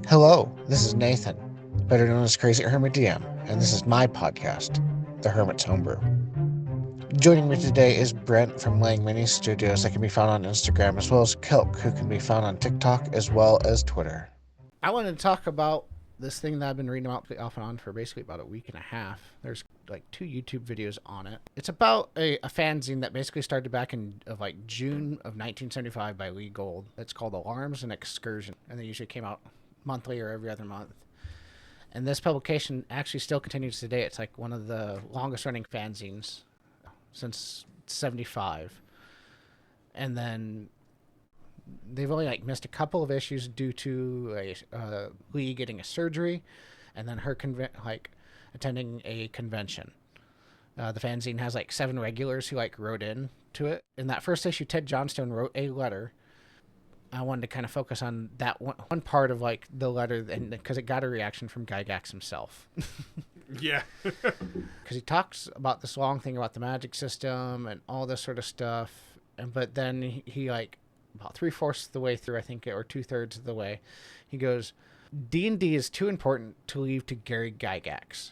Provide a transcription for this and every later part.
Hello, this is Nathan, better known as CrazyhermitDM, and this is my podcast, The Hermit's Homebrew. Joining me today is Brent from Langeministudio that can be found on Instagram, as well as Kilk, who can be found on TikTok as well as Twitter. I want to talk about this thing that I've been reading about off and on for basically about a week and a half. There's like 2 YouTube videos on it. It's about a fanzine that basically started back in June of 1975 by Lee Gold. It's called Alarms and Excursion, and they usually came out monthly or every other month. And this publication actually still continues today. It's like one of the longest running fanzines since 75. And then they've only missed a couple of issues due to Lee getting a surgery, and then her attending a convention. The fanzine has 7 regulars who wrote in to it. In that first issue, Ted Johnstone wrote a letter. I wanted to kind of focus on that one part of the letter, and because it got a reaction from Gygax himself. Yeah. Because he talks about this long thing about the magic system and all this sort of stuff, but then he about 3/4 of the way through, I think, or 2/3 of the way, he goes, D&D is too important to leave to Gary Gygax.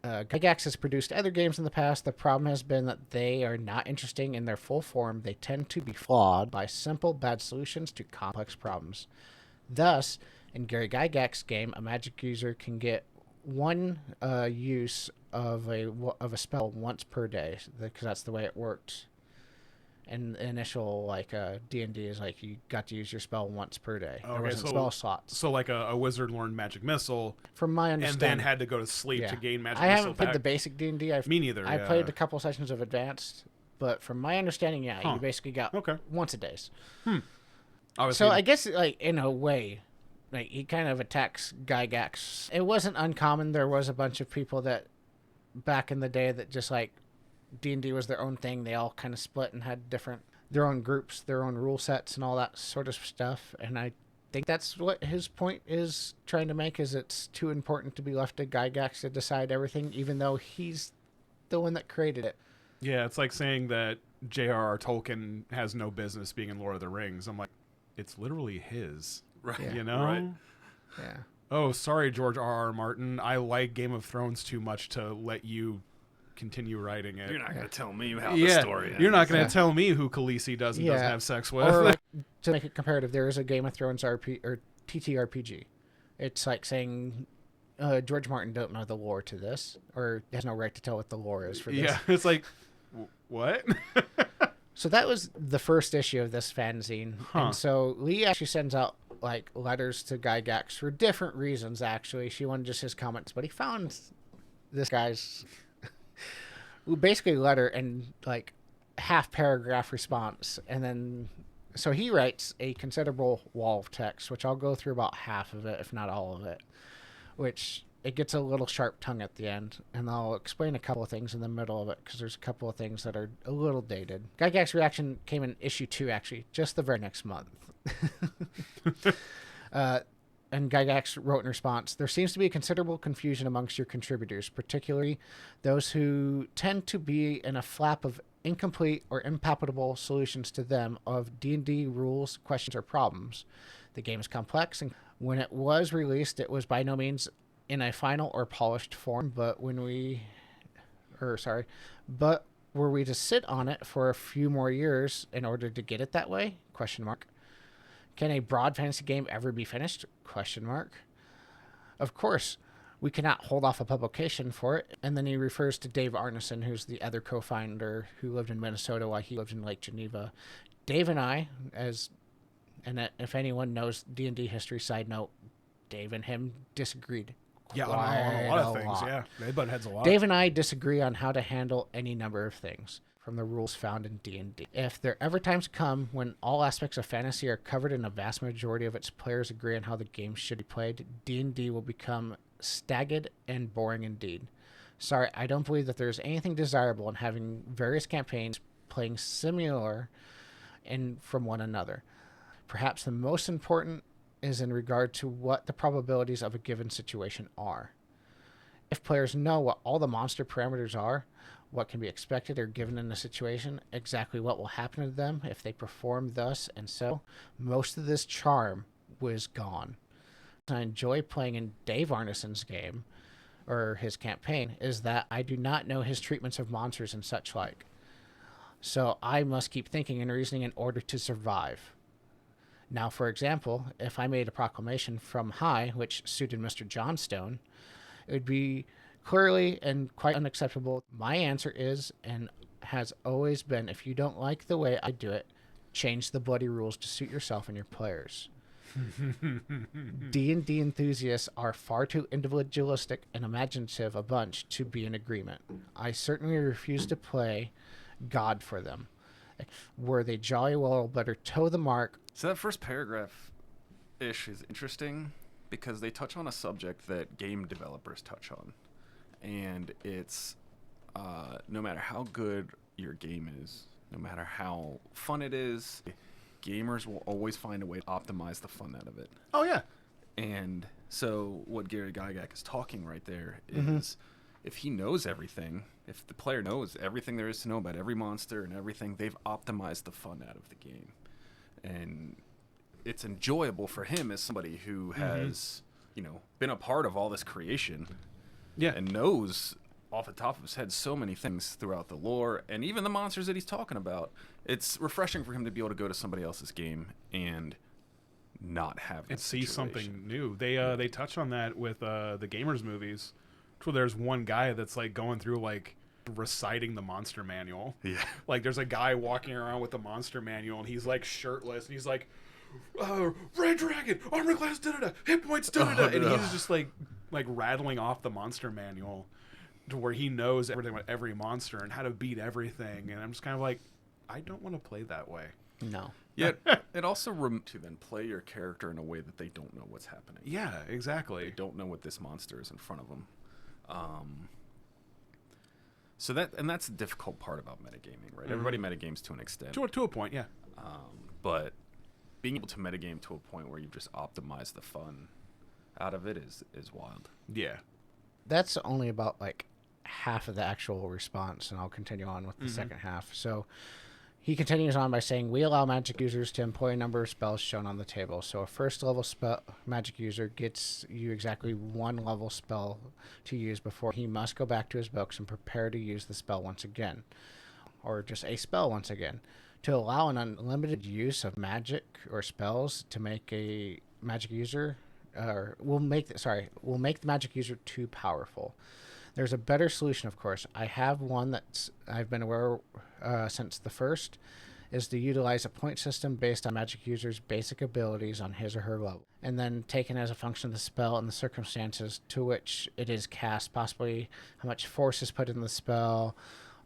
Gygax has produced other games in the past. The problem has been that they are not interesting in their full form. They tend to be flawed by simple, bad solutions to complex problems. Thus, in Gary Gygax's game, a magic user can get one use of a spell once per day, because that's the way it worked. And the initial D&D is you got to use your spell once per day. There wasn't spell slots. So a wizard learned magic missile, From my understanding, and then had to go to sleep to gain magic I missile. haven't played the basic D&D. Me neither. I played a couple sessions of advanced, but from my understanding, you basically got once a days. So I guess in a way, he kind of attacks Gygax. It wasn't uncommon. There was a bunch of people that back in the day that just D&D was their own thing. They all kind of split and had their own groups, their own rule sets, and all that sort of stuff. And I think that's what his point is trying to make, is it's too important to be left to Gygax to decide everything, even though he's the one that created it. Yeah, it's like saying that J.R.R. Tolkien has no business being in Lord of the Rings. I'm like, it's literally his. Right. Yeah. You know? Right. Yeah. Oh, sorry, George R.R. Martin. I like Game of Thrones too much to let you continue writing it. You're not going to tell me how the story ends. You're not going to tell me who Khaleesi does and doesn't have sex with. Or, to make it comparative, there is a Game of Thrones TTRPG. It's like saying George Martin don't know the lore to this, or has no right to tell what the lore is for this. Yeah, it's like, what? So that was the first issue of this fanzine. And so Lee actually sends out letters to Gygax for different reasons, actually. She wanted just his comments, but he found this guy's basically letter and half paragraph response, and then so he writes a considerable wall of text, which I'll go through about half of it, if not all of it, which it gets a little sharp tongue at the end, and I'll explain a couple of things in the middle of it, because there's a couple of things that are a little dated. Gygax's reaction came in issue 2, actually, just the very next month. And Gygax wrote in response, there seems to be a considerable confusion amongst your contributors, particularly those who tend to be in a flap of incomplete or impalpable solutions to them of D&D rules, questions, or problems. The game is complex, and when it was released, it was by no means in a final or polished form, but were we to sit on it for a few more years in order to get it that way? Question mark. Can a broad fantasy game ever be finished? Question mark. Of course, we cannot hold off a publication for it. And then he refers to Dave Arneson, who's the other co-founder who lived in Minnesota while he lived in Lake Geneva. Dave and I, if anyone knows D&D history, side note, Dave and him disagreed. Yeah, on a lot of things. Yeah, they butt heads a lot. Dave and I disagree on how to handle any number of things from the rules found in D&D. If there ever times come when all aspects of fantasy are covered and a vast majority of its players agree on how the game should be played, D&D will become stagnant and boring indeed. Sorry, I don't believe that there's anything desirable in having various campaigns playing similar from one another. Perhaps the most important is in regard to what the probabilities of a given situation are. If players know what all the monster parameters are, what can be expected or given in a situation, exactly what will happen to them if they perform thus and so, most of this charm was gone. I enjoy playing in Dave Arneson's game, or his campaign, is that I do not know his treatments of monsters and such like. So I must keep thinking and reasoning in order to survive. Now, for example, if I made a proclamation from high, which suited Mr. Johnstone, it would be clearly and quite unacceptable. My answer is, and has always been, if you don't like the way I do it, change the bloody rules to suit yourself and your players. D&D enthusiasts are far too individualistic and imaginative a bunch to be in agreement. I certainly refuse to play God for them. Were they jolly well better toe the mark. So that first paragraph-ish is interesting because they touch on a subject that game developers touch on. And it's no matter how good your game is, no matter how fun it is, gamers will always find a way to optimize the fun out of it. Oh, yeah. And so what Gary Gygax is talking right there is if he knows everything, if the player knows everything there is to know about every monster and everything, they've optimized the fun out of the game. And it's enjoyable for him as somebody who has, been a part of all this creation. Yeah. And knows off the top of his head so many things throughout the lore and even the monsters that he's talking about. It's refreshing for him to be able to go to somebody else's game and not have And that see situation. something new. They touch on that with the Gamers movies, where there's one guy that's like going through like reciting the monster manual. Yeah. Like there's a guy walking around with the monster manual and he's like shirtless and he's like, Red Dragon, armor class, da-da-da, hit points, da-da-da. And he's just like rattling off the monster manual to where he knows everything about every monster and how to beat everything. And I'm just kind of like, I don't want to play that way. No. Yet it also to then play your character in a way that they don't know what's happening. Yeah, exactly. They don't know what this monster is in front of them. So that's the difficult part about metagaming, right? Everybody metagames to an extent. To a point, yeah. But being able to metagame to a point where you've just optimized the fun out of it is wild. Yeah. That's only about like half of the actual response, and I'll continue on with the second half. So he continues on by saying, we allow magic users to employ a number of spells shown on the table. So a first level magic user gets you exactly one level spell to use before he must go back to his books and prepare to use the spell once again, or just a spell once again. To allow an unlimited use of magic or spells to make a magic user, will make the magic user too powerful. There's a better solution, of course. I have one that I've been aware since the first, is to utilize a point system based on magic user's basic abilities on his or her level, and then taken as a function of the spell and the circumstances to which it is cast, possibly how much force is put in the spell,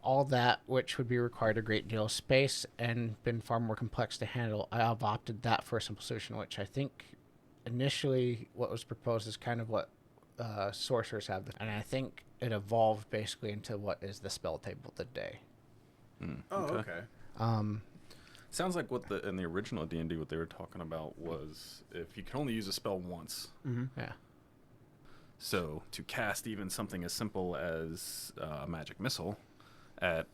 all that, which would be required a great deal of space and been far more complex to handle. I have opted that for a simple solution, which I think initially what was proposed is kind of what sorcerers have, and I think it evolved basically into what is the spell table today. Oh, okay. Sounds like what in the original D&D, what they were talking about was if you can only use a spell once. Yeah. So to cast even something as simple as a magic missile at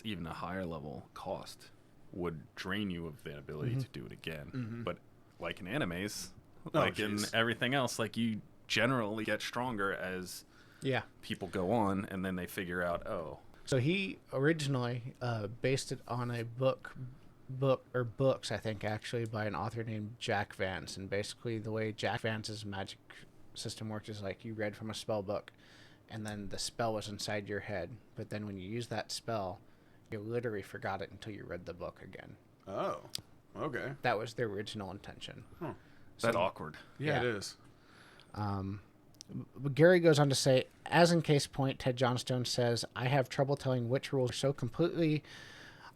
even a higher level cost would drain you of the ability to do it again. But like in animes, in everything else, like you generally get stronger as people go on, and then they figure out, So he originally based it on a books, I think, actually, by an author named Jack Vance. And basically the way Jack Vance's magic system works is like you read from a spell book, and then the spell was inside your head. But then when you use that spell, you literally forgot it until you read the book again. Oh, okay. That was the original intention. Huh. that's awkward. Yeah, Yeah. it is. But Gary goes on to say, as in case point, Ted Johnstone says, I have trouble telling which rules are so completely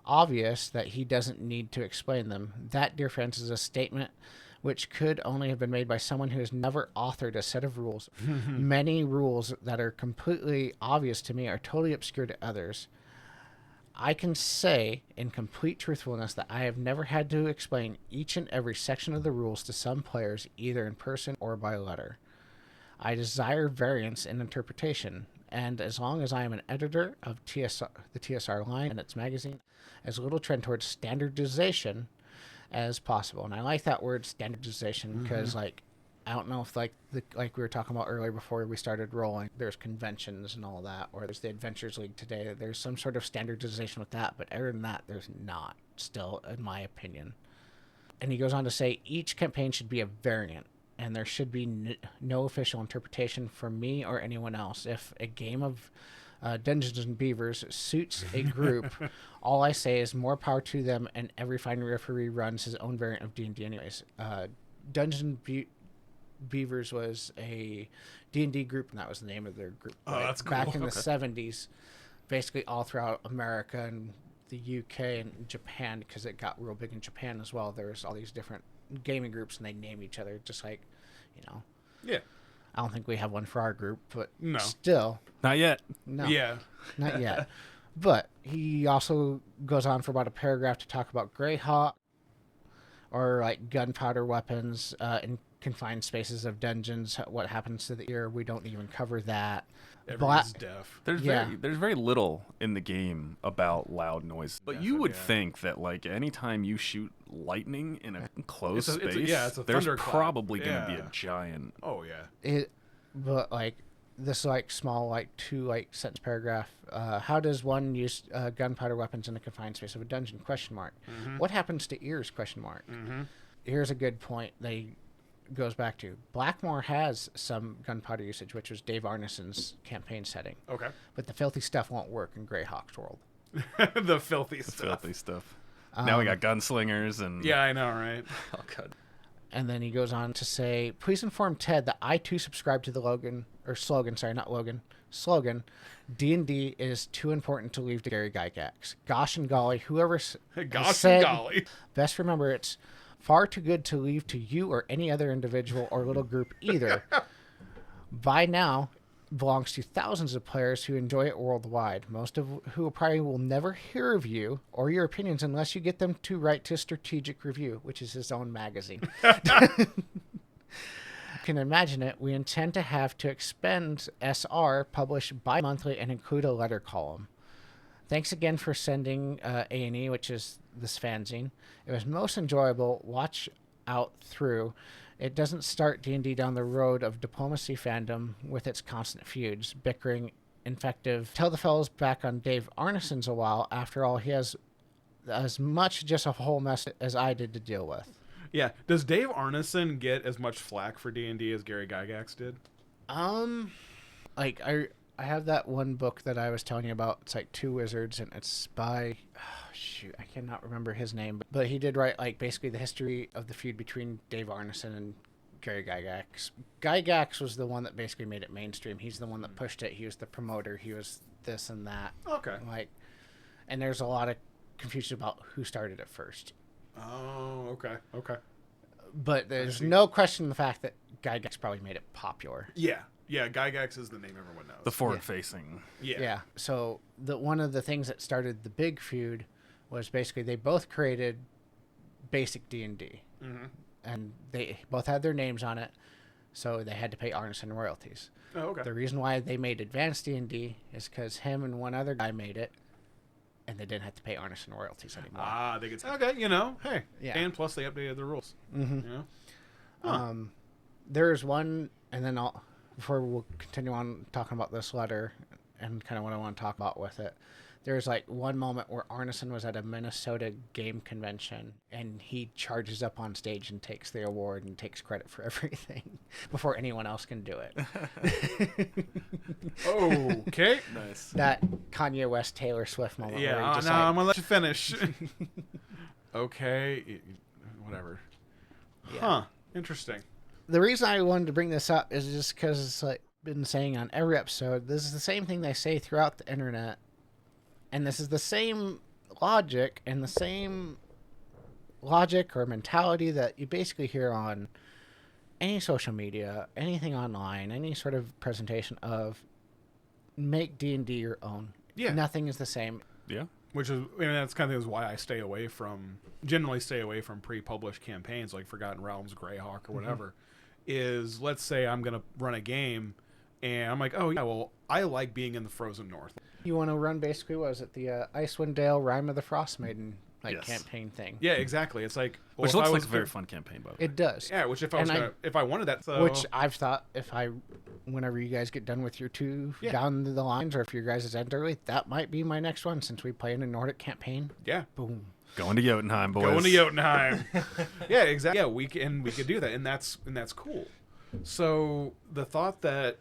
obvious that he doesn't need to explain them. That, dear friends, is a statement which could only have been made by someone who has never authored a set of rules. Many rules that are completely obvious to me are totally obscure to others. I can say in complete truthfulness that I have never had to explain each and every section of the rules to some players, either in person or by letter. I desire variance in interpretation, and as long as I am an editor of the TSR line and its magazine, as little trend towards standardization as possible. And I like that word standardization because, like, I don't know if like we were talking about earlier before we started rolling, there's conventions and all that, or there's the Adventures League today. There's some sort of standardization with that, but other than that, there's not, still, in my opinion. And he goes on to say, each campaign should be a variant, and there should be no official interpretation from me or anyone else. If a game of Dungeons and Beavers suits a group, all I say is more power to them, and every fine referee runs his own variant of D&D anyways. Dungeons Beavers was a D&D group, and that was the name of their group. Oh, that's cool. Back in the 70s, basically all throughout America and the UK and Japan, because it got real big in Japan as well. There's all these different gaming groups, and they name each other just like, Yeah. I don't think we have one for our group, but No. still. Not yet. No. Yeah. Not yet. But he also goes on for about a paragraph to talk about Greyhawk, or like gunpowder weapons in confined spaces of dungeons. What happens to the ear? We don't even cover that. Everyone's deaf. There's Yeah. there's very little in the game about loud noise. But you would yeah. think that like anytime you shoot lightning in a closed It's a- space, it's a there's thunderclap. probably going to be Yeah. a giant. Oh, yeah. But like this like small like 2 like sentence paragraph. How does one use gunpowder weapons in a confined space of a dungeon? ? What happens to ears? ? Here's a good point. They goes back to Blackmore has some gunpowder usage, which was Dave Arneson's campaign setting. Okay. But the filthy stuff won't work in Greyhawk's world. The filthy stuff. Filthy stuff. Now we got gunslingers and Yeah, I know, right? Oh god. And then he goes on to say, please inform Ted that I too subscribe to the slogan, D&D is too important to leave to Gary Gygax. Gosh and golly, whoever Gosh said, and golly. best remember it's far too good to leave to you or any other individual or little group either. By now, belongs to thousands of players who enjoy it worldwide, most of who probably will never hear of you or your opinions unless you get them to write to Strategic Review, which is his own magazine. You can imagine it. We intend to have to expend SR, publish bi-monthly, and include a letter column. Thanks again for sending A&E, which is this fanzine. It was most enjoyable. Watch out through. It doesn't start D&D down the road of diplomacy fandom with its constant feuds, bickering, infective. Tell the fellows back on Dave Arneson's a while. After all, he has as much just a whole mess as I did to deal with. Yeah. Does Dave Arneson get as much flack for D&D as Gary Gygax did? Like I have that one book that I was telling you about. It's like Two Wizards, and it's by I cannot remember his name, but he did write like basically the history of the feud between Dave Arneson and Gary Gygax. Gygax was the one that basically made it mainstream. He's the one that pushed it. He was the promoter. He was this and that. Okay. Like, and there's a lot of confusion about who started it first. Oh, okay. Okay. But there's no question the fact that Gygax probably made it popular. Yeah. Yeah, Gygax is the name everyone knows. The forward-facing. Yeah. Yeah. So one of the things that started the big feud was basically they both created basic D&D, and they both had their names on it, so they had to pay Arneson royalties. Oh, okay. The reason why they made advanced D&D is because him and one other guy made it, and they didn't have to pay Arneson royalties anymore. Ah, they could say, okay, hey. Yeah. And plus they updated the rules. Mm-hmm. You know? There's one, and then before we'll continue on talking about this letter and kind of what I want to talk about with it, there's like one moment where Arneson was at a Minnesota game convention, and he charges up on stage and takes the award and takes credit for everything before anyone else can do it. Okay. Nice. That Kanye West Taylor Swift moment. where he Yeah, just no, like, I'm going to let you finish. Okay. Whatever. Yeah. Huh. Interesting. The reason I wanted to bring this up is just because it's like been saying on every episode, this is the same thing they say throughout the internet, and this is the same logic and the same logic or mentality that you basically hear on any social media, anything online, any sort of presentation of make D&D your own. Yeah. Nothing is the same. Yeah. Which is, I mean, that's kind of why I generally stay away from pre-published campaigns like Forgotten Realms, Greyhawk, or whatever. Is, let's say I'm going to run a game, and I'm like, oh, yeah, well, I like being in the Frozen North. You want to run basically, what was it, the Icewind Dale Rime of the Frost Maiden like Yes. campaign thing. Yeah, exactly. It's like, well, Which if looks I like was a very fun campaign, by the way. It does. Yeah, which if I was And gonna, if I wanted that, so Which I've thought whenever you guys get done with your two down the lines, or if your guys end early, that might be my next one since we play in a Nordic campaign. yeah, Boom. Going to Jotunheim, boys. going to Jotunheim. Yeah, exactly. Yeah, we could do that, and that's cool. So the thought that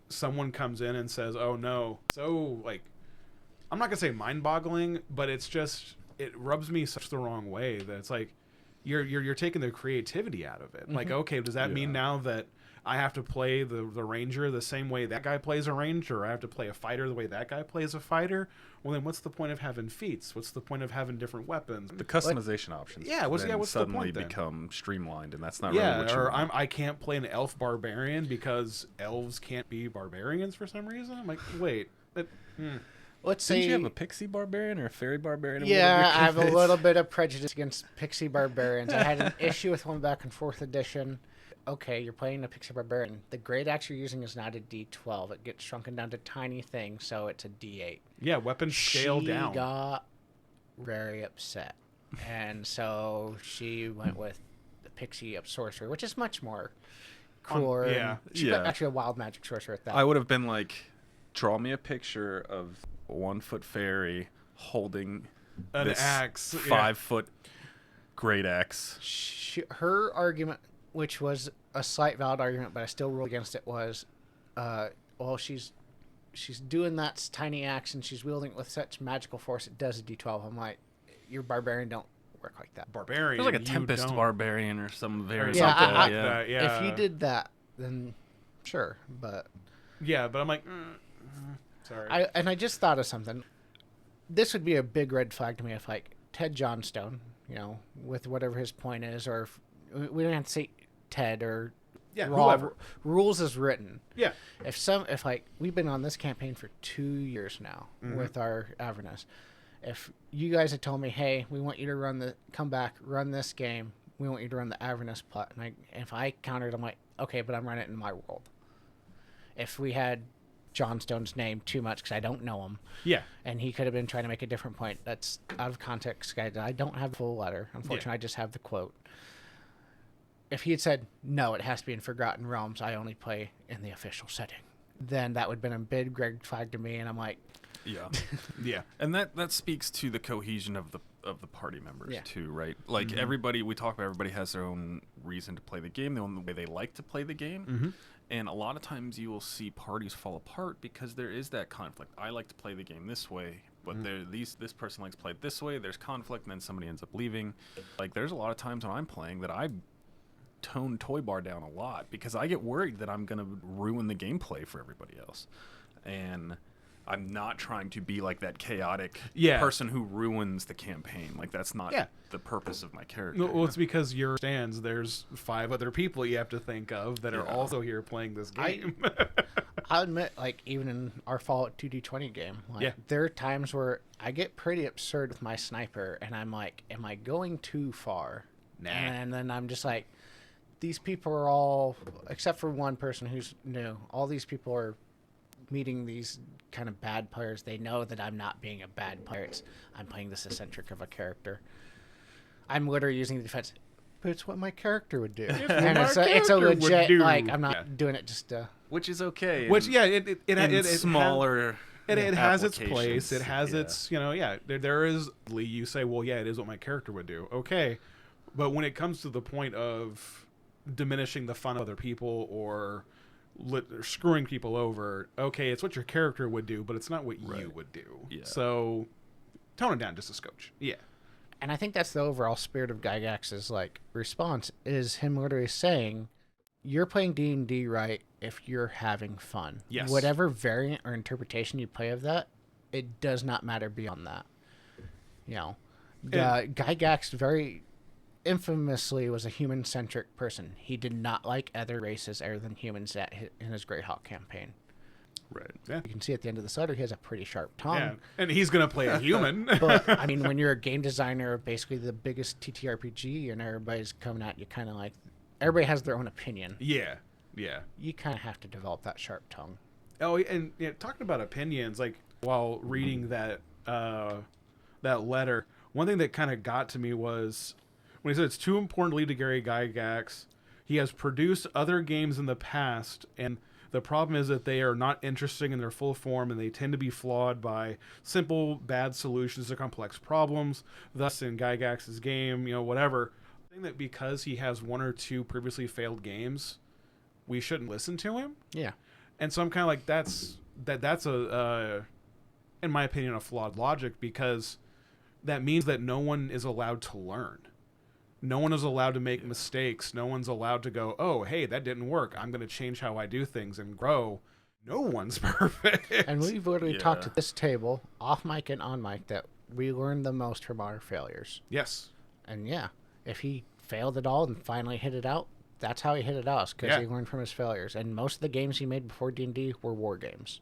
someone comes in and says, "Oh no," so like, I'm not gonna say mind-boggling, but it's just it rubs me such the wrong way that it's like you're taking the creativity out of it. Like, okay, does that mean now that I have to play the ranger the same way that guy plays a ranger, or I have to play a fighter the way that guy plays a fighter? Well, then what's the point of having feats? What's the point of having different weapons? The customization options. Yeah, what's the suddenly point then? become streamlined, and that's not really Yeah, what you or want. I can't play an elf barbarian because elves can't be barbarians for some reason. I'm like, wait, Let's Didn't say you have a pixie barbarian or a fairy barbarian? in one of yeah, your I have a campaigns? little bit of prejudice against pixie barbarians. I had an issue with one back in 4th edition. Okay, you're playing a pixie barbarian. The great axe you're using is not a D12. It gets shrunken down to tiny things, so it's a D8. yeah, weapons scale She down. got very upset, and so she went with the pixie up sorcerer, which is much more cooler. and yeah. she's Yeah. actually a wild magic sorcerer at that. I would have been like, draw me a picture of a 1-foot fairy holding An this axe, yeah. 5-foot great axe. Her argument, which was a slight valid argument, but I still ruled against it, was, well, she's doing that tiny axe and she's wielding it with such magical force it does a D12. I'm like, your barbarian don't work like that. Barbarian. It was like a you Tempest don't. barbarian or some very Yeah, something. like yeah. that, yeah. If you did that, then sure, but Yeah, but I'm like, sorry. I just thought of something. This would be a big red flag to me if, like, Ted Johnstone, with whatever his point is, or if, we don't have to say Ted or Yeah, Raw whoever. rules is written. Yeah. If like we've been on this campaign for 2 years now Mm-hmm. with our Avernus, if you guys had told me, hey, we want you to run this game, we want you to run the Avernus plot, and if I countered, I'm like, okay, but I'm running it in my world. If we had Johnstone's name too much because I don't know him, Yeah. and he could have been trying to make a different point. That's out of context, guys. I don't have the full letter. Unfortunately, I just have the quote. If he had said, no, it has to be in Forgotten Realms, I only play in the official setting, then that would have been a big red flag to me, and I'm like, Yeah. Yeah. And that speaks to the cohesion of the party members Yeah. too, right? Like everybody, we talk about everybody has their own reason to play the game, the own way they like to play the game. And a lot of times you will see parties fall apart because there is that conflict. I like to play the game this way, but this person likes to play it this way. There's conflict, and then somebody ends up leaving. Like there's a lot of times when I'm playing that I tone toy bar down a lot because I get worried that I'm going to ruin the gameplay for everybody else. And I'm not trying to be like that chaotic person who ruins the campaign. Like that's not the purpose of my character. Well, it's because your stands, there's 5 other people you have to think of that are also here playing this game. I'll admit, like, even in our Fallout 2D20 game, like, there are times where I get pretty absurd with my sniper, and I'm like, am I going too far? Nah. And then I'm just like, these people are all, except for one person who's new, all these people are meeting these kind of bad players. They know that I'm not being a bad player. I'm playing this eccentric of a character. I'm literally using the defense, but it's what my character would do. And it's a character would legit, do. like, I'm not doing it just to... Which is okay. Which, in smaller it has its place. applications, It has its, there is, you say, well, yeah, it is what my character would do. Okay. But when it comes to the point of diminishing the fun of other people or screwing people over, okay, it's what your character would do, but it's not what you would do. Yeah. So tone it down just a scotch. Yeah. And I think that's the overall spirit of Gygax's, like, response, is him literally saying, you're playing D&D right if you're having fun. Yes. Whatever variant or interpretation you play of that, it does not matter beyond that. Gygax very infamously was a human-centric person. He did not like other races other than humans in his Greyhawk campaign. Right. Yeah. You can see at the end of the letter, he has a pretty sharp tongue. Yeah. And he's going to play a human. But, I mean, when you're a game designer of basically the biggest TTRPG and everybody's coming at you kind of like, everybody has their own opinion. Yeah. Yeah. You kind of have to develop that sharp tongue. Oh, and talking about opinions, like while reading that letter, one thing that kind of got to me was when he said it's too important to leave to Gary Gygax. He has produced other games in the past, and the problem is that they are not interesting in their full form, and they tend to be flawed by simple, bad solutions to complex problems. Thus, in Gygax's game, whatever. I think that because he has one or two previously failed games, we shouldn't listen to him. Yeah. And so I'm kind of like, that's a, in my opinion, a flawed logic, because that means that no one is allowed to learn. No one is allowed to make mistakes. No one's allowed to go, oh, hey, that didn't work. I'm going to change how I do things and grow. No one's perfect. And we've literally talked at this table, off mic and on mic, that we learned the most from our failures. Yes. And yeah, if he failed it all and finally hit it out, that's how he hit it out, because he learned from his failures. And most of the games he made before D&D were war games.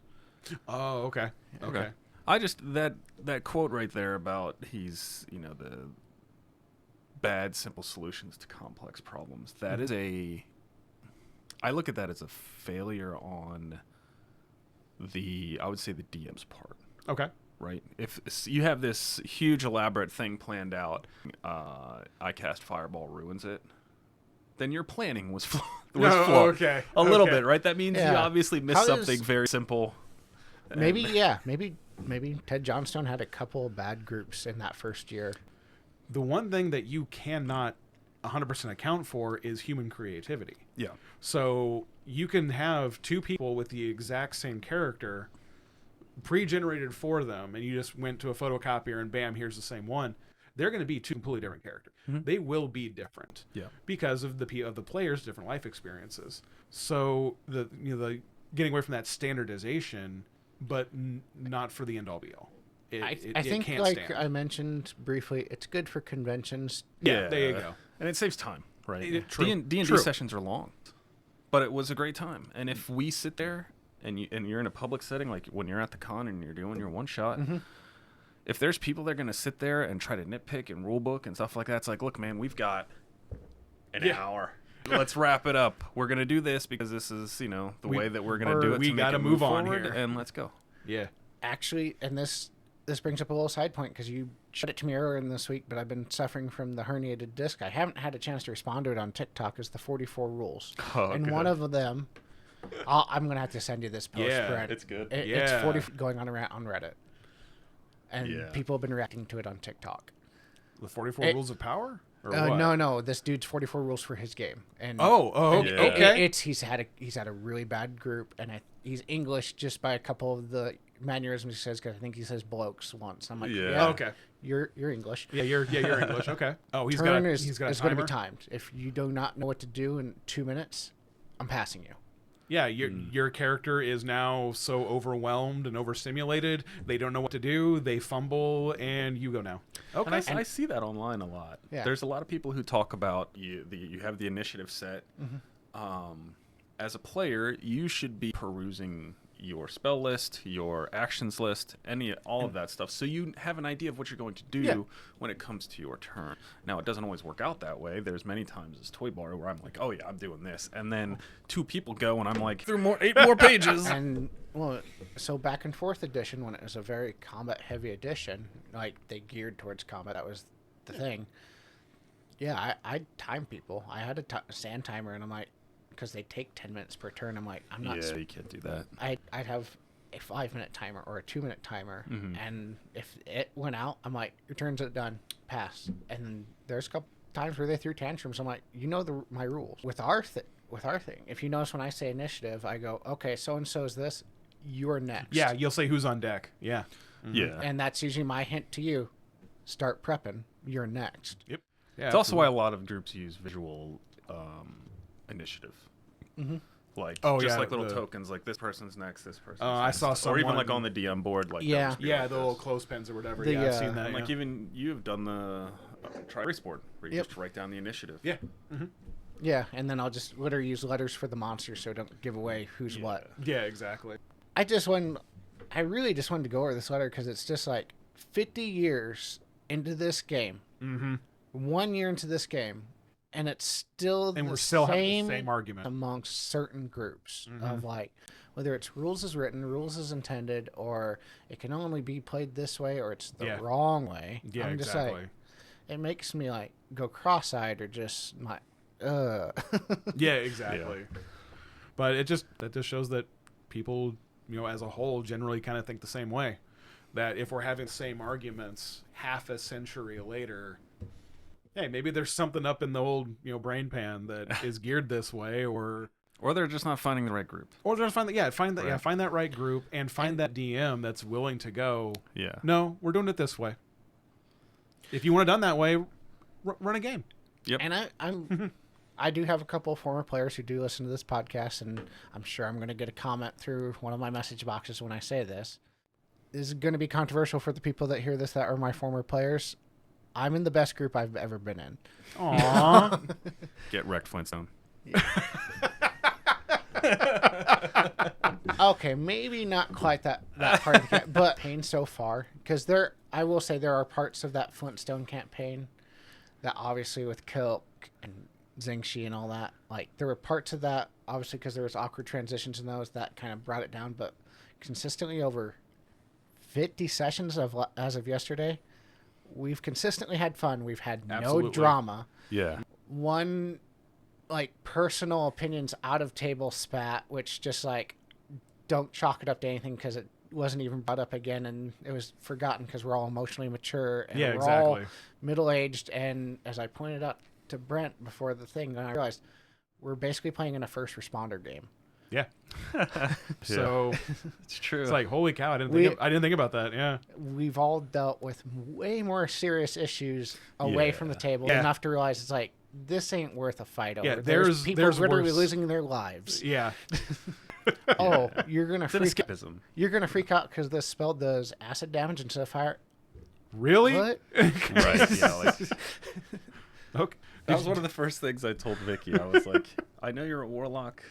Oh, okay. Okay. I just, that quote right there about he's, the bad, simple solutions to complex problems. That is I look at that as a failure on I would say the DM's part. Okay. Right? If you have this huge, elaborate thing planned out, I cast Fireball ruins it, then your planning was flawed. Okay. A little bit, right? That means you Yeah. obviously missed something very simple. Maybe Ted Johnstone had a couple of bad groups in that first year. The one thing that you cannot 100% account for is human creativity. Yeah. So you can have two people with the exact same character pre-generated for them, and you just went to a photocopier and bam, here's the same one. They're going to be two completely different characters. Mm-hmm. They will be different. Yeah. Because of the players' different life experiences. So the getting away from that standardization, but not for the end all be all. I It think, can't like stand. I mentioned briefly, it's good for conventions. Yeah, there you go. And it saves time, right? True. D&D True. sessions are long, but it was a great time. And if we sit there and you're in a public setting, like when you're at the con and you're doing your one shot, if there's people that are going to sit there and try to nitpick and rule book and stuff like that, it's like, look, man, we've got an hour. Let's wrap it up. We're going to do this because this is, the way that we're going to do it. We got to move on forward, here. and let's go. Yeah. Actually, and this brings up a little side point, because you showed it to me earlier in this week, but I've been suffering from the herniated disc. I haven't had a chance to respond to it on TikTok. Is the 44 rules. Oh, and good. one of them, I'm going to have to send you this post, Yeah, Brent. it's good. It's 40 going on Reddit. And Yeah. people have been reacting to it on TikTok. The 44 rules of power? Or what? No. This dude's 44 rules for his game. And okay. Yeah. Okay. he's had a really bad group, and he's English just by a couple of the mannerisms he says, because I think he says blokes once. I'm like, Yeah. Okay. you're English. Yeah, you're English. Okay. Oh, he's Turn got is a going to timer. be timed. If you do not know what to do in 2 minutes, I'm passing you. Yeah, your character is now so overwhelmed and overstimulated. They don't know what to do. They fumble, and you go now. Okay. And I see that online a lot. Yeah. There's a lot of people who talk about you have the initiative set. As a player, you should be perusing your spell list, your actions list, all of that stuff, so you have an idea of what you're going to do when it comes to your turn. Now, it doesn't always work out that way. There's many times as Toy Bar where I'm like, oh yeah, I'm doing this, and then two people go, and I'm like, through 8 more pages. And so back and forth edition, when it was a very combat heavy edition, like they geared towards combat, that was the thing. Yeah, I time people. I had a sand timer, and I'm like, because they take 10 minutes per turn. I'm like, I'm not. Yeah, you can't do that. I'd have a 5-minute timer or a 2-minute timer, and if it went out, I'm like, your turn's done, pass. And then there's a couple times where they threw tantrums. I'm like, my rules with our thing. If you notice when I say initiative, I go, okay, so and so's this, you're next. Yeah, you'll say who's on deck. Yeah. Yeah. And that's usually my hint to you. Start prepping. You're next. Yep. Yeah. It's also why a lot of groups use visual initiative. Like, Oh, just yeah, like little the- tokens, like this person's next, this person's I next. saw Or even someone- like on the DM board, like Yeah. those be Yeah, like the this. little clothespins or whatever. The, Yeah, I've seen that. And yeah. like even you've done the trace board where you Yep. just write down the initiative. Yeah. Yeah, and then I'll just literally use letters for the monsters so I don't give away who's what. Yeah, exactly. I really just wanted to go over this letter because it's just like 50 years into this game, 1 year into this game, and it's still And the we're still having same the same argument. amongst certain groups of like whether it's rules as written, rules as intended, or it can only be played this way or it's the wrong way. Yeah, I'm just exactly. like, it makes me like go cross-eyed or just my Yeah, exactly. But that just shows that people, as a whole, generally kind of think the same way. That if we're having the same arguments half a century later, hey, maybe there's something up in the old, brain pan that is geared this way, or they're just not finding the right group. Or just find that right group and find that DM that's willing to go. Yeah. No, we're doing it this way. If you want it done that way, run a game. Yep. And I do have a couple of former players who do listen to this podcast, and I'm sure I'm going to get a comment through one of my message boxes when I say this. This is going to be controversial for the people that hear this that are my former players. I'm in the best group I've ever been in. Aww. Get wrecked, Flintstone. Okay, maybe not quite that part of the campaign, but pain so far. Because I will say there are parts of that Flintstone campaign that obviously with Kilk and Zingshi and all that, like there were parts of that, obviously because there was awkward transitions in those that kind of brought it down, but consistently over 50 sessions as of yesterday, we've consistently had fun. We've had no drama. Yeah. One like personal opinions out of table spat, which just like don't chalk it up to anything because it wasn't even brought up again and it was forgotten because we're all emotionally mature and we're all middle-aged. And as I pointed out to Brent before the thing, I realized we're basically playing in a first responder game. Yeah. So it's true. It's like, holy cow, I didn't think about that. Yeah. We've all dealt with way more serious issues away from the table enough to realize it's like, this ain't worth a fight over. Yeah, there's people literally worse. Losing their lives. Yeah. You're gonna freak out. You're gonna freak out because this spell does acid damage instead of fire. Really? What? Right. Yeah. Like, okay. That was one of the first things I told Vicky. I was like, I know you're a warlock,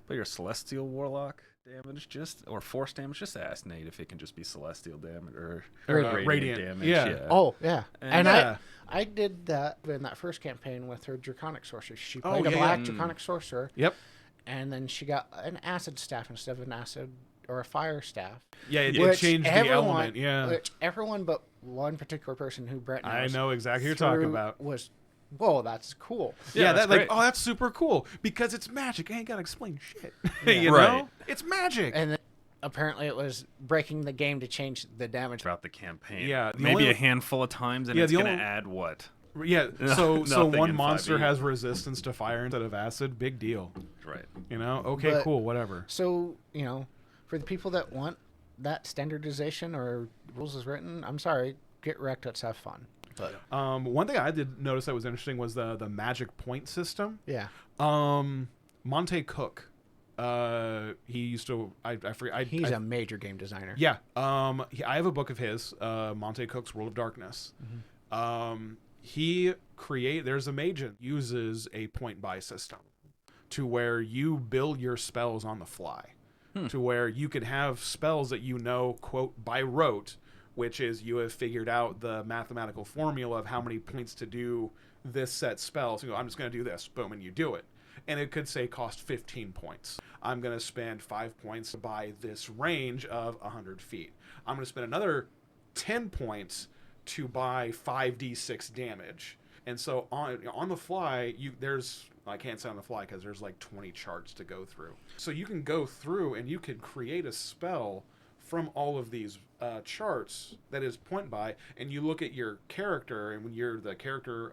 but you're a celestial warlock. Damage or force damage. Just ask Nate if it can just be celestial damage or radiant damage. Yeah. Oh yeah. And yeah. I did that in that first campaign with her draconic sorcerer. She played a black draconic sorcerer. Yep. And then she got an acid staff instead of an acid or a fire staff. Yeah, it changed the element. Yeah. Which everyone but one particular person who Brent knows. I know exactly who you're talking about. Was, whoa, that's cool. Yeah, that's super cool because it's magic. I ain't gotta explain shit. You know, it's magic. And then apparently it was breaking the game to change the damage throughout the campaign. Yeah, maybe a handful of times, and it's gonna add what? Yeah, so one monster has resistance to fire instead of acid. Big deal. Right. Okay, cool, whatever. So for the people that want that standardization or rules as written, I'm sorry, get wrecked. Let's have fun. But one thing I did notice that was interesting was the magic point system. Yeah. Monte Cook. He used to. I forget. He's a major game designer. Yeah. I have a book of his. Monte Cook's World of Darkness. Mm-hmm. There's a mage that uses a point buy system to where you build your spells on the fly, to where you could have spells that quote by rote, which is you have figured out the mathematical formula of how many points to do this set spell. So I'm just going to do this, boom, and you do it. And it could say cost 15 points. I'm going to spend 5 points to buy this range of 100 feet. I'm going to spend another 10 points to buy 5d6 damage. And so on the fly, I can't say on the fly because there's like 20 charts to go through. So you can go through and you could create a spell from all of these charts that is point buy, and you look at your character, and when you're the character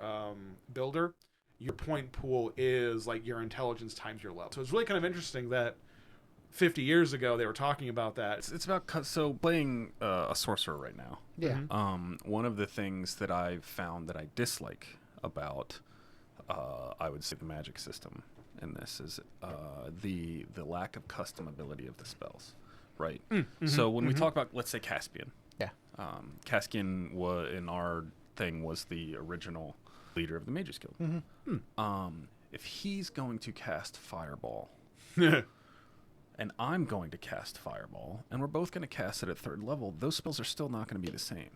builder, your point pool is like your intelligence times your level. So it's really kind of interesting that 50 years ago they were talking about that. It's about playing a sorcerer right now. Yeah. One of the things that I've found that I dislike about I would say the magic system in this is the lack of customability of the spells. Right. Mm-hmm. So when we talk about, let's say, Caspian. Yeah. Caspian in our thing was the original leader of the Mages Guild. Mm-hmm. If he's going to cast Fireball, and I'm going to cast Fireball, and we're both going to cast it at 3rd level, those spells are still not going to be the same.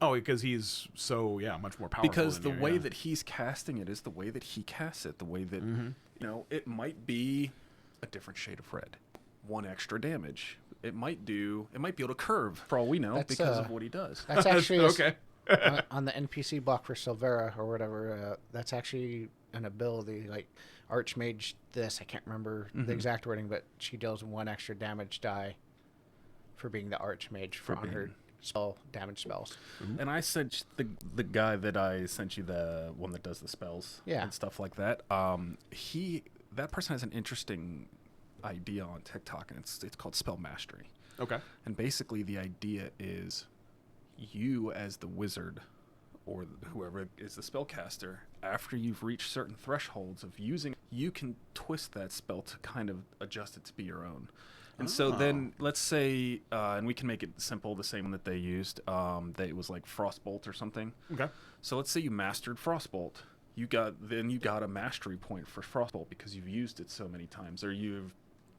Oh, because he's so much more powerful. Because than the you, way that he's casting it is the way that he casts it. The way that it might be a different shade of red, 1 extra damage. It might be able to curve for all we know because of what he does. That's actually okay. on the NPC block for Silvera or whatever. That's actually an ability like Archmage. I can't remember the exact wording, but she deals 1 extra damage die for being the Archmage on her damage spells. And I sent the guy that I sent you, the one that does the spells and stuff like that. That person has an interesting idea on TikTok, and it's called spell mastery. Okay. And basically the idea is you as the wizard or whoever is the spellcaster, after you've reached certain thresholds of using, you can twist that spell to kind of adjust it to be your own. And so then let's say, and we can make it simple, the same one that they used, that it was like Frostbolt or something. Okay. So let's say you mastered Frostbolt. You got a mastery point for Frostbolt because you've used it so many times, or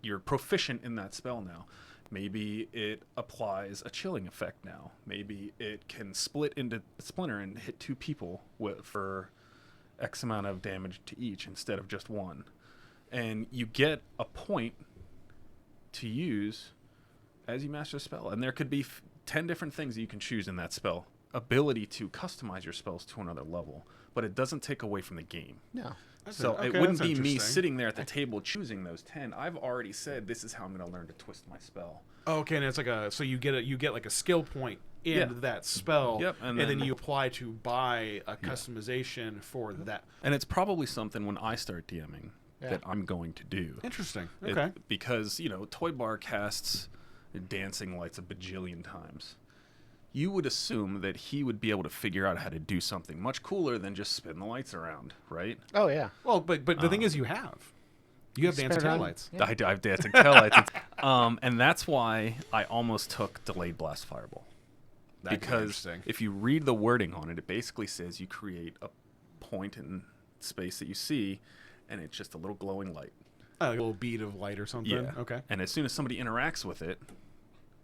you're proficient in that spell now. Maybe it applies a chilling effect now. Maybe it can split into splinter and hit 2 people for X amount of damage to each instead of just 1. And you get a point to use as you master a spell. And there could be 10 different things that you can choose in that spell. Ability to customize your spells to another level. But it doesn't take away from the game. No. It wouldn't be me sitting there at the table choosing those 10. I've already said this is how I'm going to learn to twist my spell. Okay, and it's like so you get like a skill point in that spell, and then you apply to buy a customization for that. And it's probably something when I start DMing that I'm going to do. Interesting. Okay. Because, Toy Bar casts dancing lights a bajillion times. You would assume that he would be able to figure out how to do something much cooler than just spin the lights around, right? Oh, yeah. Well, but the thing is, you have dancing tail lights. Yeah. I have dancing tail lights. And that's why I almost took delayed blast fireball. Because if you read the wording on it, it basically says you create a point in space that you see, and it's just a little glowing light. Like a little bead of light or something. Yeah. Okay. And as soon as somebody interacts with it,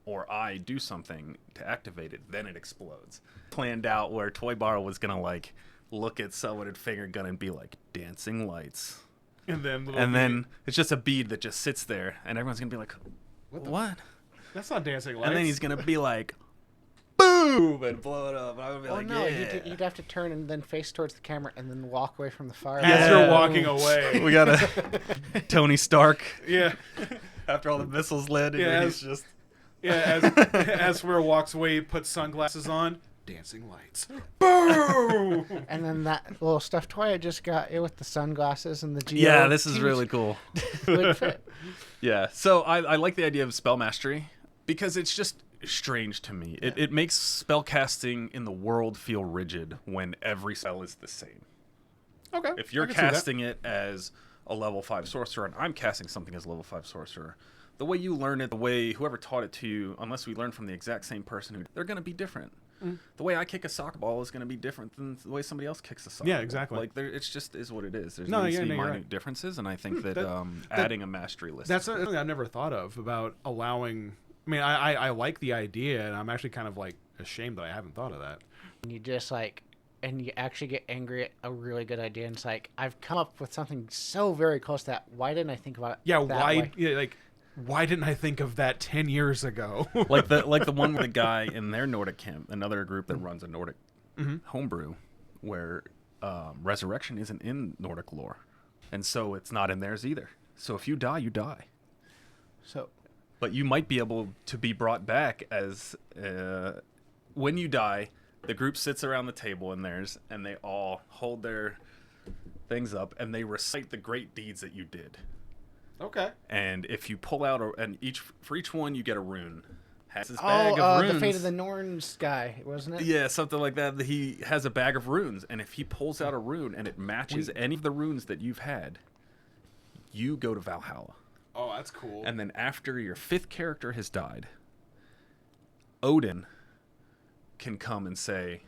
or I do something to activate it, then it explodes. Planned out where Toy Bar was going to look at someone and finger gun and be like, dancing lights. And then it's just a bead that just sits there, and everyone's going to be like, what? That's not dancing lights. And then he's going to be like, boom, and blow it up. And I'm going to be like, you'd have to turn and then face towards the camera and then walk away from the fire. As you're walking away. We got a Tony Stark. Yeah. After all the missiles landed, and he's just... Yeah, as Swear walks away, puts sunglasses on, dancing lights. Boom! And then that little stuffed toy I just got with the sunglasses and the Geo. Yeah, this is really cool. Would fit. Yeah, so I like the idea of spell mastery because it's just strange to me. It makes spell casting in the world feel rigid when every spell is the same. Okay. If you're casting it as a level 5 sorcerer and I'm casting something as a level 5 sorcerer, the way you learn it, the way whoever taught it to you, unless we learn from the exact same person, they're going to be different. The way I kick a soccer ball is going to be different than the way somebody else kicks a soccer ball. Yeah, exactly. It's just is what it is. There's minute differences, and I think that adding a mastery list. That's something I've never thought of about allowing. I mean, I like the idea, and I'm actually kind of ashamed that I haven't thought of that. And you just and you actually get angry at a really good idea, and it's like, I've come up with something so very close to that. Why didn't I think about it? Yeah, that way? Why didn't I think of that 10 years ago? like the one with the guy in their Nordic camp, another group that runs a Nordic homebrew, where resurrection isn't in Nordic lore, and so it's not in theirs either. So if you die, you die. But you might be able to be brought back as when you die. The group sits around the table in theirs, and they all hold their things up, and they recite the great deeds that you did. Okay. And if you pull out, for each one, you get a rune. Has his bag of runes. The Fate of the Norns guy, wasn't it? Yeah, something like that. He has a bag of runes, and if he pulls out a rune and it matches any of the runes that you've had, you go to Valhalla. Oh, that's cool. And then after your 5th character has died, Odin can come and say,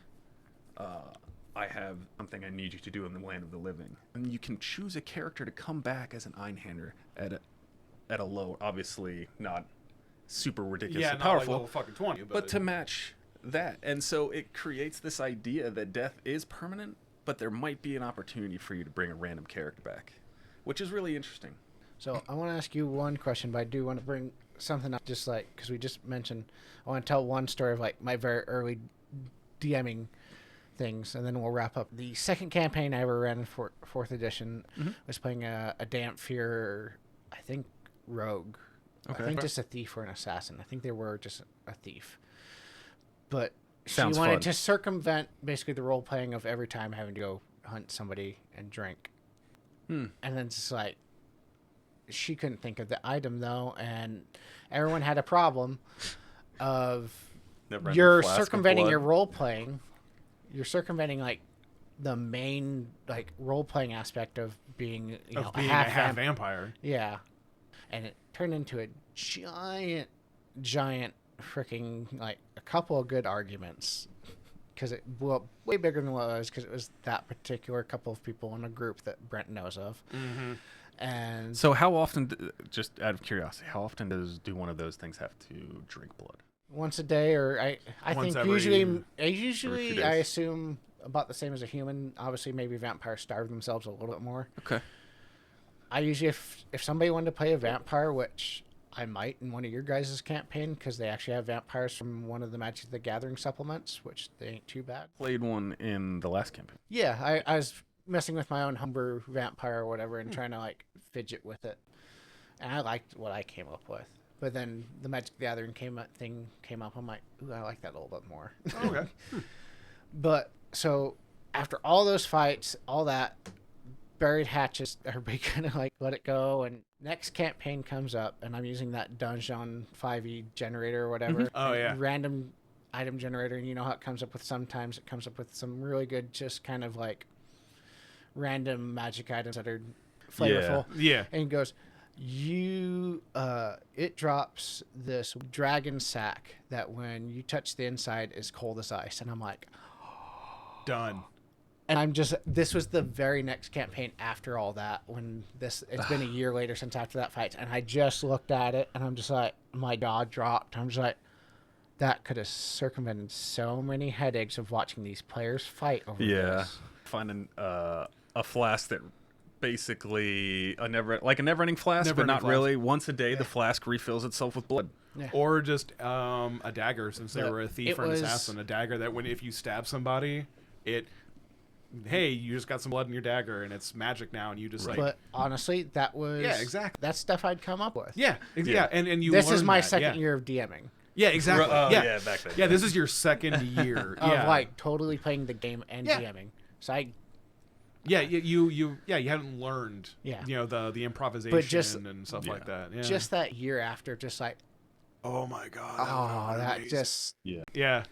I have something I need you to do in the land of the living. And you can choose a character to come back as an Einhander at a low, obviously not super ridiculously powerful. Like level fucking 20. But to match That. And so it creates this idea that death is permanent, but there might be an opportunity for you to bring a random character back, which is really interesting. So I want to ask you one question, but I do want to bring something up, just like, because we just mentioned, I want to tell one story of like my very early DMing things, and then we'll wrap up. The second campaign I ever ran in 4th edition was playing a Damp Fear, I think, rogue. Okay. I think just a thief or an assassin. I think they were just a thief. But Sounds she wanted fun. to circumvent basically the role playing of every time having to go hunt somebody and drink. And then it's like, she couldn't think of the item though, and everyone had a problem of you're circumventing your role playing. You're circumventing like the main like role playing aspect of being a half vampire. Yeah, and it turned into a giant freaking like a couple of good arguments because it blew up way bigger than what it was because it was that particular couple of people in a group that Brent knows of. And so how often, just out of curiosity, how often do one of those things have to drink blood? once a day, or I Once think every usually I assume about the same as a human. Obviously, maybe vampires starve themselves a little bit more. Okay. I usually, if somebody wanted to play a vampire, which I might in one of your guys' campaign, because they actually have vampires from one of the Magic the Gathering supplements, which they ain't too bad. Played one in the last campaign. Yeah, I was messing with my own homebrew vampire or whatever and trying to like fidget with it, and I liked what I came up with. But then the Magic the Gathering came up. I'm like, ooh, I like that a little bit more. Okay. But so after all those fights, all that, buried hatches, everybody kind of like let it go. And next campaign comes up, and I'm using that Dungeon 5e generator or whatever. Oh, yeah. Random item generator, and you know how it comes up with, sometimes it comes up with some really good, just kind of like random magic items that are flavorful. Yeah. And it goes, it drops this dragon sack that when you touch the inside is cold as ice. And I'm like, Done. and this was the very next campaign after all that, when it's been a year later since after that fight. And I just looked at it and I'm just like, my jaw dropped. I'm just like, that could have circumvented so many headaches of watching these players fight over this. Finding a flask that basically a never-ending flask, but not really. Once a day, the flask refills itself with blood. Yeah. Or just a dagger, since they were a thief or an was- assassin. A dagger that if you stab somebody, hey, you just got some blood in your dagger, and it's magic now, and you just But honestly, that was exactly. that's stuff I'd come up with. Yeah. And you. This is learn my that, second year of DMing. Yeah, exactly. Back then. Yeah, this is your second year. Of like totally playing the game and DMing. So you haven't learned. Yeah. The improvisation But and stuff like that. Yeah. just that year after, just like, oh my god. that amazing. just Yeah.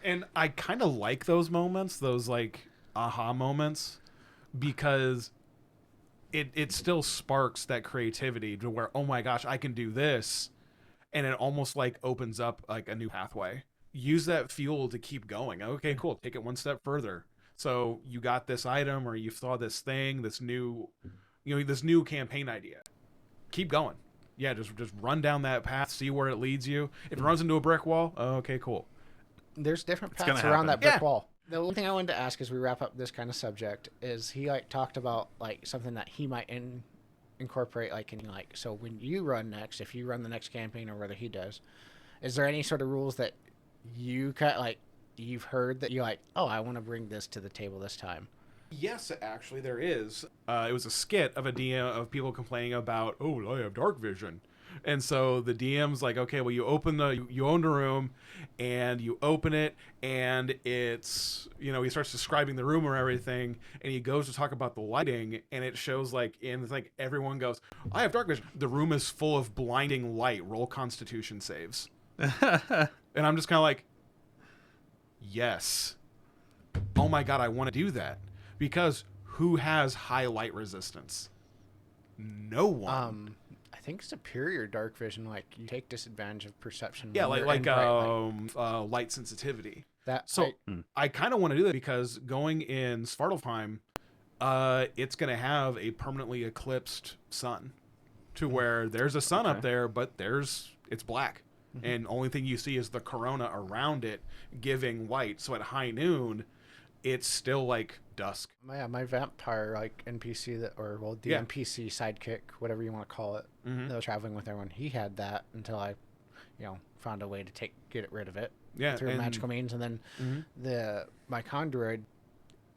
And I kind of like those moments, those like aha moments, because it still sparks that creativity to where, oh my gosh, I can do this, and it almost like opens up like a new pathway. Use that fuel to keep going. Okay, cool. Take it one step further. So you got this item, or you saw this thing, this new campaign idea. Keep going. Yeah, just run down that path, see where it leads you. If it runs into a brick wall, okay, cool. there's different gonna paths around that happen. brick wall. The one thing I wanted to ask as we wrap up this kind of subject is he like talked about like something that he might incorporate like in like, so when you run next, if you run the next campaign or whether he does, is there any sort of rules that you you've heard that you're like, oh, I want to bring this to the table this time? Yes, actually, there is. It was a skit of a DM of people complaining about, oh, I have dark vision. And so the DM's like, okay, well, you own the room, and you open it, and it's, he starts describing the room or everything, and he goes to talk about the lighting, and it shows it's like everyone goes, I have dark vision. The room is full of blinding light. Roll Constitution saves. And I'm just kind of like, yes. Oh my god, I want to do that. Because who has high light resistance? No one. I think superior dark vision, like you take disadvantage of perception. Yeah, when you're like in bright light. light sensitivity. So I kind of want to do that because going in Svartalfheim, it's going to have a permanently eclipsed sun, to where there's a sun up there, but it's black. and only thing you see is the corona around it giving light. So at high noon, it's still like dusk. My vampire like NPC the Yeah. NPC sidekick, whatever you want to call it, that was traveling with everyone. He had that until I, found a way to get rid of it. Yeah, through and- magical means, and then my Condroid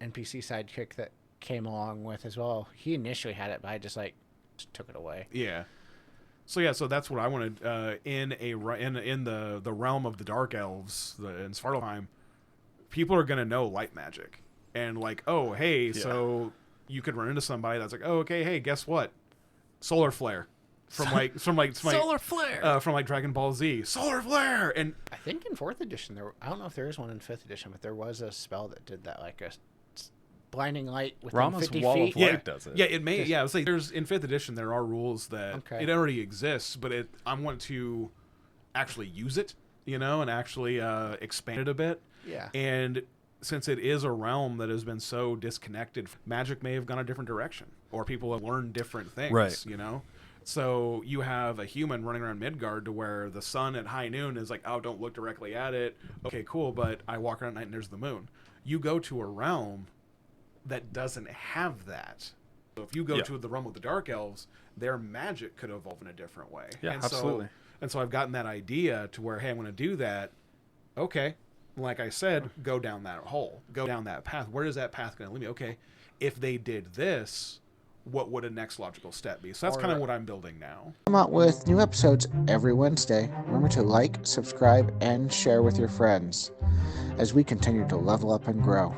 NPC sidekick that came along with as well. He initially had it, but I just took it away. Yeah. So that's what I wanted in the realm of the Dark Elves in Svartalfheim. People are gonna know light magic, and oh hey, so you could run into somebody that's like, oh okay, hey, guess what? Solar flare. From Solar flare from Dragon Ball Z, solar flare, and I think in 4th edition I don't know if there is one in 5th edition, but there was a spell that did that, like a blinding light within Rama's 50 Wall feet. of Light does it. Yeah, it may. Yeah, I was like, there's in 5th edition there are rules that Okay. it already exists, but I want to actually use it, and actually expand it a bit. Yeah. And since it is a realm that has been so disconnected, magic may have gone a different direction, or people have learned different things. Right. So you have a human running around Midgard to where the sun at high noon is like, oh, don't look directly at it. Okay, cool, but I walk around at night and there's the moon. You go to a realm that doesn't have that. So if you go to the realm of the Dark Elves, their magic could evolve in a different way. Yeah, and absolutely. So I've gotten that idea to where, hey, I'm going to do that. Okay, like I said, go down that hole. Go down that path. Where is that path going to lead me? Okay, if they did this, what would a next logical step be? So that's kind of what I'm building now. Come out with new episodes every Wednesday. Remember to like, subscribe, and share with your friends as we continue to level up and grow.